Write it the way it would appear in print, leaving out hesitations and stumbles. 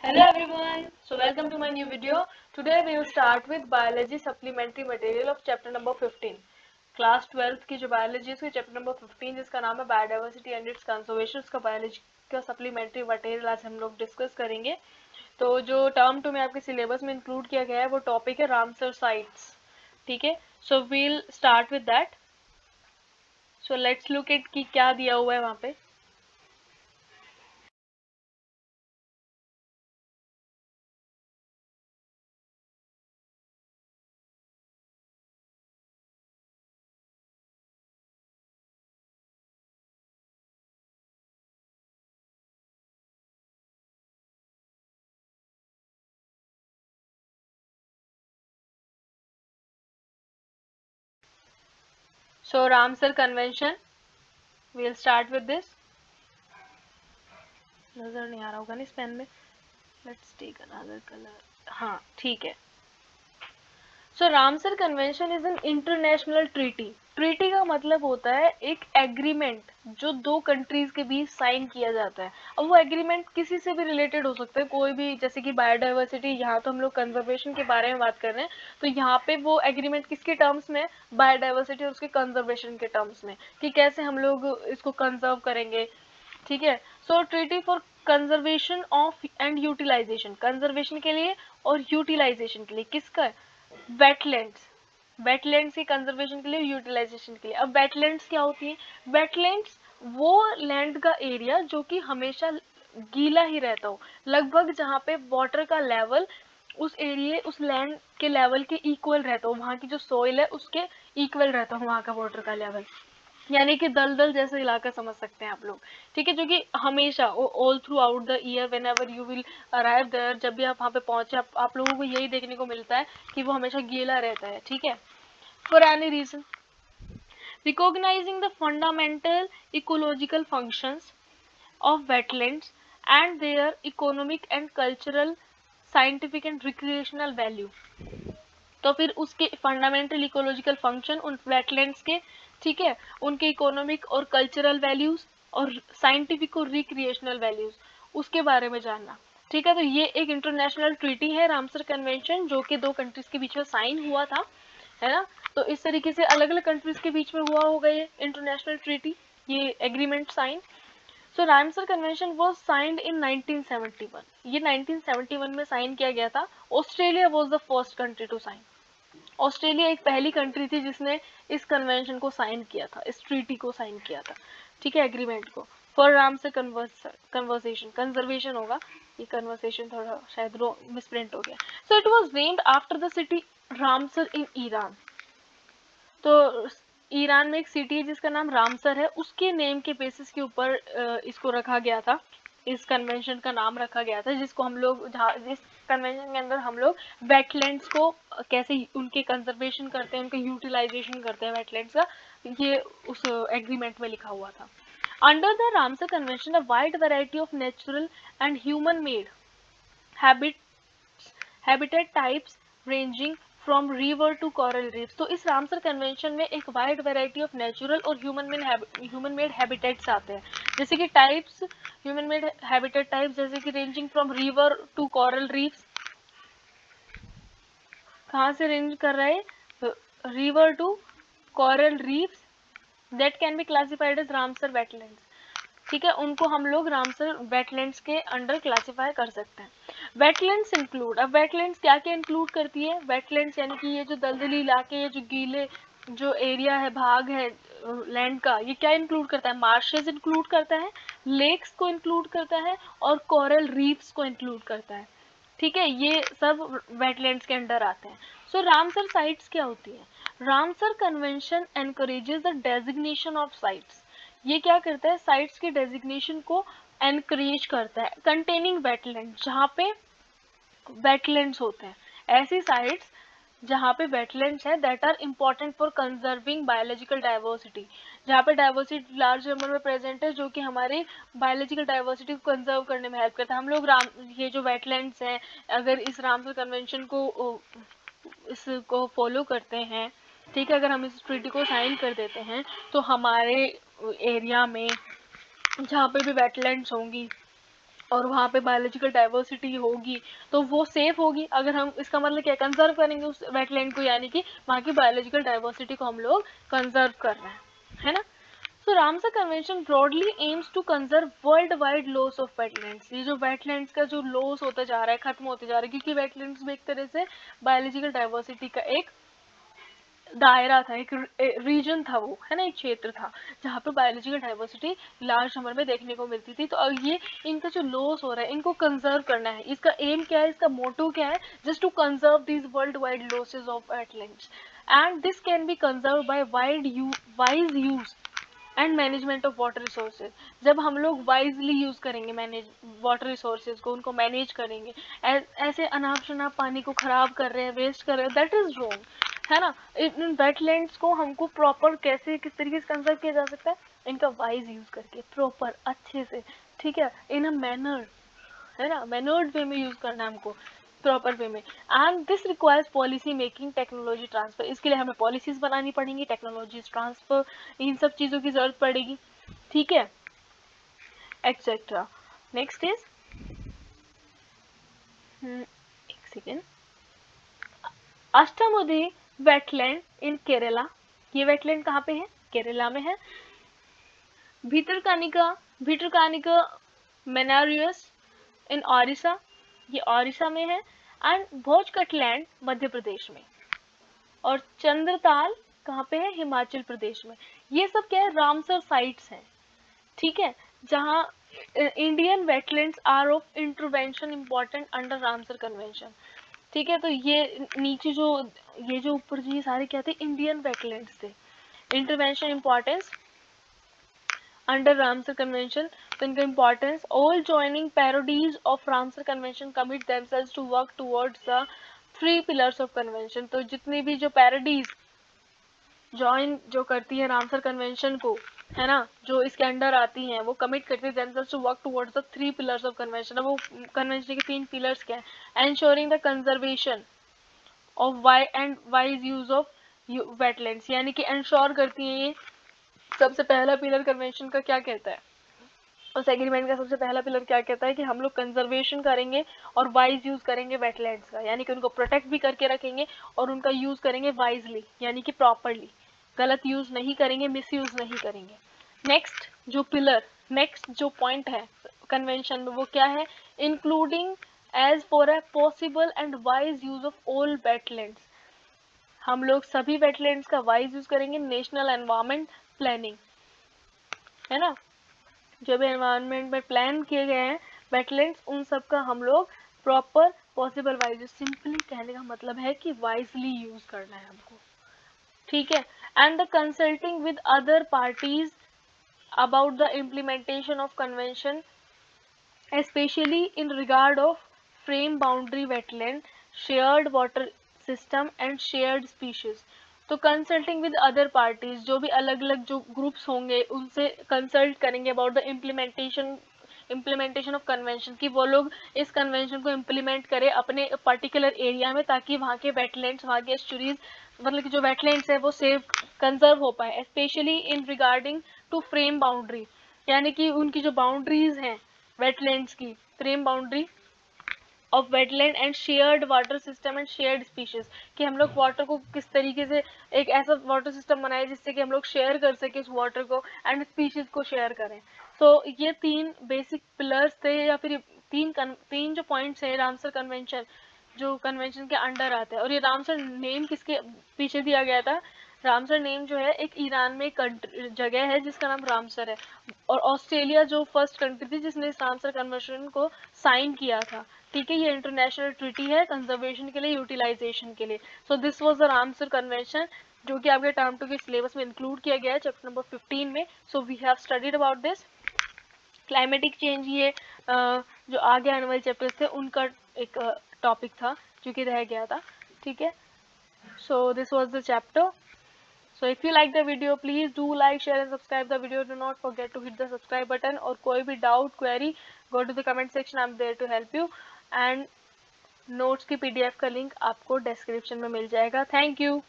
Hello everyone. So welcome to my new video. Today we will start with biology supplementary material of chapter number 15. Class 12th की जो biology है उसकी chapter number 15 जिसका नाम है biodiversity and it's conservation, उसका biology का supplementary material आज हम लोग डिस्कस करेंगे। तो जो टर्म 2 में आपके सिलेबस में इंक्लूड किया गया है वो टॉपिक है रामसर साइट्स। ठीक है, so we'll start with that. So let's look it कि क्या दिया हुआ है वहाँ पे। So Ramsar convention, we'll start with this. नजर नहीं आ रहा होगा ना इस पेन में। Let's take another colour. हाँ ठीक है। So Ramsar convention is an international treaty. Treaty का मतलब होता है एक एग्रीमेंट जो दो कंट्रीज के बीच साइन किया जाता है। अब वो एग्रीमेंट किसी से भी रिलेटेड हो सकता है, कोई भी, जैसे कि बायोडाइवर्सिटी, यहाँ तो हम लोग कंजर्वेशन के बारे में बात कर रहे हैं, तो यहाँ पे वो एग्रीमेंट किसके टर्म्स में, बायोडाइवर्सिटी और उसके कंजर्वेशन के टर्म्स में, कि कैसे हम लोग इसको कंजर्व करेंगे। ठीक है, so treaty for conservation of and utilization, conservation के लिए और यूटिलाइजेशन के लिए किसका है, वेटलैंड्स। वेटलैंड्स की कंजर्वेशन के लिए, यूटिलाइजेशन के लिए। अब वेटलैंड्स क्या होती है, वेटलैंड्स वो लैंड का एरिया जो कि हमेशा गीला ही रहता हो, लगभग जहाँ पे वाटर का लेवल उस एरिया, उस लैंड के लेवल के इक्वल रहता हो, वहाँ की जो सोइल है उसके इक्वल रहता हो वहाँ का वाटर का लेवल, यानी कि दलदल जैसा इलाका समझ सकते हैं आप लोग। ठीक है, जो कि हमेशा all throughout the year whenever you will arrive there, जब भी आप वहाँ पे पहुंचे आप लोगों को यही देखने को मिलता है कि वो हमेशा गीला रहता है। ठीक है, for any reason, recognizing the fundamental ecological functions of wetlands and their economic and cultural, scientific and recreational value। तो फिर उसके फंडामेंटल इकोलॉजिकल फंक्शन उन वेटलैंड्स के, ठीक है, उनके इकोनॉमिक और कल्चरल वैल्यूज और साइंटिफिक और रिक्रिएशनल वैल्यूज, उसके बारे में जानना। ठीक है, तो ये एक इंटरनेशनल ट्रीटी है रामसर कन्वेंशन, जो कि दो कंट्रीज के बीच में साइन हुआ था, है ना। तो इस तरीके से अलग अलग कंट्रीज के बीच में हुआ होगा ये इंटरनेशनल ट्रीटी, ये agreement sign. So Ramsar convention was signed in 1971, ये 1971 में साइन किया गया था। Australia was the first country to sign. Australia एक पहली कंट्री थी जिसने इस कन्वेंशन को साइन किया था, इस ट्रीटी को साइन किया था। ठीक है, एग्रीमेंट को। फॉर राम से कन्वर्सेशन, कंजर्वेशन होगा, ये कन्वर्सेशन थोड़ा शायद मिसप्रिंट हो गया। So it was named after the city Ramsar in Iran. तो ईरान में एक सिटी है जिसका नाम रामसर है, उसके नेम के बेसिस के ऊपर इसको रखा गया था, इस कन्वेंशन का नाम रखा गया था, जिसको हम लोग, जिस कन्वेंशन के अंदर हम लोग वेटलैंड्स को कैसे उनके कंजर्वेशन करते हैं, उनका यूटिलाइजेशन करते हैं वेटलैंड्स का, ये उस एग्रीमेंट में लिखा हुआ था। Under the Ramsar convention a wide variety of natural and human made habitat types ranging from river to coral reefs. तो इस रामसर कन्वेंशन में एक वाइड वैरायटी ऑफ नेचुरल और ह्यूमन मेड हैबिटेट्स आते हैं, जैसे कि types, human made habitat types, जैसे कि ranging from river to coral reefs. कहाँ से रेंज कर रहा है, river to coral reefs, that can be classified as Ramsar wetlands. ठीक है, उनको हम लोग रामसर वेटलैंड्स के अंडर क्लासिफाई कर सकते हैं। वेटलैंड्स इंक्लूड, अब वेटलैंड्स क्या क्या इंक्लूड करती है, वेटलैंड्स यानी कि ये जो दलदली इलाके, ये जो गीले जो एरिया है, भाग है लैंड का, ये क्या इंक्लूड करता है, मार्शेस इंक्लूड करता है, लेक्स को इंक्लूड करता है और कोरल रीफ्स को इंक्लूड करता है। ठीक है, ये सब वेटलैंड्स के अंडर आते हैं। सो रामसर साइट्स क्या होती है, Ramsar convention encourages the designation of sites, ये क्या करता है, साइट्स के डेजिग्नेशन को एनकरेज करता है, कंटेनिंग वेटलैंड, जहाँ पे वेटलैंड्स होते हैं, ऐसी साइट्स जहाँ पे वेटलैंड्स है, that are important for conserving biological diversity, जहाँ पे डाइवर्सिटी लार्ज नंबर में प्रेजेंट है, जो कि हमारे बायोलॉजिकल डाइवर्सिटी को कंजर्व करने में हेल्प करता है। हम लोग ये जो वेटलैंड्स हैं, अगर इस रामसर कन्वेंशन को इसको फॉलो करते हैं, ठीक है, अगर हम इस ट्रीटी को साइन कर देते हैं, तो हमारे एरिया में जहाँ पे भी वेटलैंड्स होंगी, और वहाँ पे बायोलॉजिकल डाइवर्सिटी होगी तो वो सेफ होगी। अगर हम, इसका मतलब क्या, कंजर्व करेंगे उस वेटलैंड को, यानी कि वहाँ की बायोलॉजिकल डाइवर्सिटी को हम लोग कंजर्व कर रहे हैं, है ना। So Ramsar convention broadly aims to conserve worldwide loss of wetlands. ये जो वेटलैंड्स का जो लॉस होता जा रहा है, खत्म होते जा रहा है, क्योंकि वेटलैंड्स भी एक तरह से बायोलॉजिकल डाइवर्सिटी का एक दायरा था, एक रीजन था वो, है ना, एक क्षेत्र था जहाँ पे बायोलॉजिकल डाइवर्सिटी लार्ज नंबर में देखने को मिलती थी। तो अब ये इनका जो लॉस हो रहा है इनको कंजर्व करना है। इसका एम क्या है, इसका मोटो क्या है, just to conserve these worldwide losses of wetlands and this can be conserve by wise use and management of water resources. जब हम लोग वाइजली यूज करेंगे मैनेज वाटर रिसोर्सेज को, उनको मैनेज करेंगे, ऐसे अनाप शनाप पानी को खराब कर रहे हैं, वेस्ट कर रहे हैं, दैट इज रॉन्ग, है ना। इन वेटलैंड्स को हमको प्रॉपर कैसे, किस तरीके से कंजर्व किया जा सकता है, इनका वाइज यूज करके, प्रॉपर अच्छे से, ठीक है, इन अ मैनर, है ना, मैनर्ड वे में यूज करना है हमको, प्रॉपर वे में। And this requires policy making, technology transfer. इसके लिए हमें पॉलिसीज बनानी पड़ेंगी, टेक्नोलॉजीज ट्रांसफर, इन सब चीजों की जरूरत पड़ेगी, ठीक है, एक्सेट्रा। नेक्स्ट इज, एक सेकेंड, अष्टमुदी वेटलैंड इन केरला। ये वेटलैंड कहाँ पे है, केरला में है। भितरकानिका मेनारियस इन ओडिशा, ये ओडिशा में है। एंड भोजकटलैंड मध्य प्रदेश में, और चंद्रताल कहाँ पे है, हिमाचल प्रदेश में। ये सब क्या है, रामसर साइट्स हैं, ठीक है, जहाँ Indian wetlands are of intervention important under Ramsar convention, ठीक है। तो ये नीचे जो, ये जो ऊपर जी सारे क्या थे, इंडियन वेटलैंड्स थे, intervention importance under Ramsar convention. तो इनका importance, all joining parodies of Ramsar convention commit themselves to work towards the 3 pillars of convention. तो जितनी भी जो पैरोडीज ज्वाइन जो करती है रामसर कन्वेंशन को, है ना, जो इसके अंडर आती हैं, वो कमिट करती है themselves to work towards the 3 pillars of convention. अब वो कन्वेंशन के 3 पिलर्स क्या है, ensuring the conservation of wise use of wetlands, यानी कि एंश्योर करती हैं ये। सबसे पहला पिलर कन्वेंशन का क्या कहता है, उस एग्रीमेंट का सबसे पहला पिलर क्या कहता है कि हम लोग कंजर्वेशन करेंगे और वाइज यूज करेंगे वेटलैंड्स का, यानी कि उनको प्रोटेक्ट भी करके रखेंगे और उनका यूज करेंगे वाइजली, यानी कि प्रॉपरली, गलत यूज नहीं करेंगे, मिस यूज नहीं करेंगे। नेक्स्ट जो पिलर, नेक्स्ट जो पॉइंट है कन्वेंशन में, वो क्या है, including as for a possible and wise use of all wetlands. हम लोग सभी वेटलैंड्स का वाइज यूज करेंगे, नेशनल एनवायरमेंट प्लानिंग, है ना, जो भी एनवायरनमेंट में प्लान किए गए हैं वेटलैंड्स, उन सब का हम लोग प्रॉपर पॉसिबल वाइज, सिंपली कहने का मतलब है कि वाइजली यूज करना है हमको, ठीक है। And the consulting with other parties about the implementation of convention especially in regard of frame boundary wetland, shared water system and shared species। तो कंसल्टिंग विद अदर पार्टीज, जो भी अलग अलग जो ग्रुप्स होंगे उनसे कंसल्ट करेंगे about the implementation of convention, कि वो लोग इस कन्वेंशन को इम्प्लीमेंट करें अपने पर्टिकुलर एरिया में, ताकि वहाँ के वेटलैंड्स, वहाँ के एस्चुरीज, मतलब कि जो वेटलैंड्स है वो सेफ कंजर्व हो पाए। Specially in regarding to frame boundary, यानी कि उनकी जो बाउंड्रीज हैं वेटलैंड्स की, frame boundary of wetland and shared water system and shared species, कि हम लोग वाटर को किस तरीके से एक ऐसा वाटर सिस्टम बनाए जिससे कि हम लोग शेयर कर सके उस वाटर को एंड स्पीशीज को शेयर करें। तो ये 3 बेसिक पिलर्स थे, या फिर तीन जो पॉइंट्स है रामसर कन्वेंशन, जो कन्वेंशन के अंडर आते हैं। और ये रामसर नेम किसके पीछे दिया गया था, रामसर नेम जो है एक ईरान में एक जगह है जिसका नाम रामसर है, और ऑस्ट्रेलिया जो फर्स्ट कंट्री थी जिसने इस रामसर कन्वेंशन को साइन किया था, ठीक है। ये इंटरनेशनल ट्रीटी है कंजर्वेशन के लिए, यूटिलाइजेशन के लिए। So this was the Ramsar convention, जो कि आपके टर्म 2 के सिलेबस में इंक्लूड किया गया है चैप्टर नंबर 15 में। So we have studied about this. Climatic change, ये जो आगे आने वाले चैप्टर्स थे उनका एक टॉपिक था जो कि रह गया था, ठीक है। So this was the chapter. So if you like the video, please do like, share and subscribe the video. Do not forget to hit the subscribe button. और कोई भी doubt, query, go to the comment section. I'm there to help you. And notes की PDF का link आपको description में मिल जाएगा. Thank you.